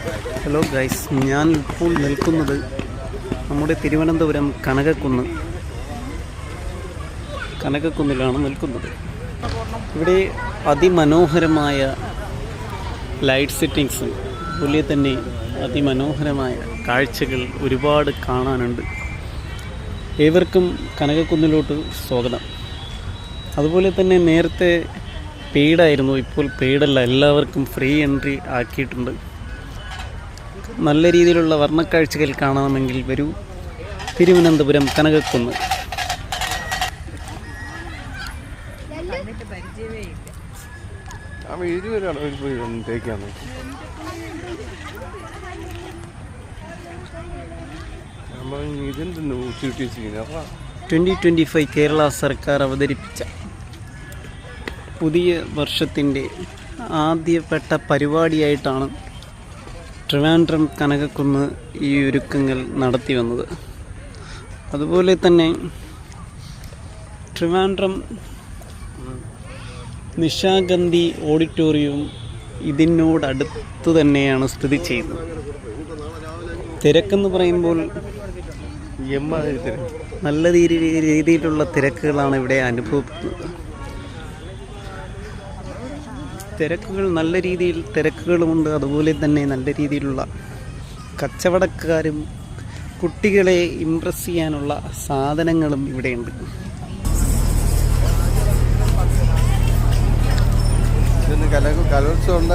Hello guys, ഞാൻ ഇപ്പോൾ നിൽക്കുന്നത് നമ്മുടെ തിരുവനന്തപുരം കനകക്കുന്നിലാണ് നിൽക്കുന്നത്. ഇവിടെ അതിമനോഹരമായ ലൈറ്റ് സെറ്റിങ്സും അതുപോലെ തന്നെ അതിമനോഹരമായ കാഴ്ചകൾ ഒരുപാട് കാണാനുണ്ട്. ഏവർക്കും കനകക്കുന്നിലോട്ട് സ്വാഗതം. അതുപോലെ തന്നെ നേരത്തെ പെയ്ഡായിരുന്നു, ഇപ്പോൾ പെയ്ഡല്ല, എല്ലാവർക്കും ഫ്രീ എൻട്രി ആക്കിയിട്ടുണ്ട്. നല്ല രീതിയിലുള്ള വർണ്ണക്കാഴ്ചകൾ കാണണമെങ്കിൽ വരൂ തിരുവനന്തപുരം കനകക്കുന്ന്. (2025) കേരള സർക്കാർ അവതരിപ്പിച്ച പുതിയ വർഷത്തിൻ്റെ ആദ്യപ്പെട്ട പരിപാടിയായിട്ടാണ് ട്രിവാൻഡ്രം കനകക്കുന്ന് ഈ ഒരുക്കങ്ങൾ നടത്തി വന്നത്. അതുപോലെ തന്നെ ട്രിവാൻഡ്രം നിശാഗന്ധി ഓഡിറ്റോറിയവും ഇതിനോടടുത്ത് തന്നെയാണ് സ്ഥിതി ചെയ്യുന്നത്. തിരക്കെന്ന് പറയുമ്പോൾ നല്ല രീതിയിലുള്ള തിരക്കുകളാണ് ഇവിടെ അനുഭവപ്പെടുന്നത്. നല്ല രീതിയിൽ തിരക്കുകളുമുണ്ട്. അതുപോലെ തന്നെ നല്ല രീതിയിലുള്ള കച്ചവടക്കാരും കുട്ടികളെ ഇംപ്രസ് ചെയ്യാനുള്ള സാധനങ്ങളും ഇവിടെയുണ്ട്. കലോത്സവം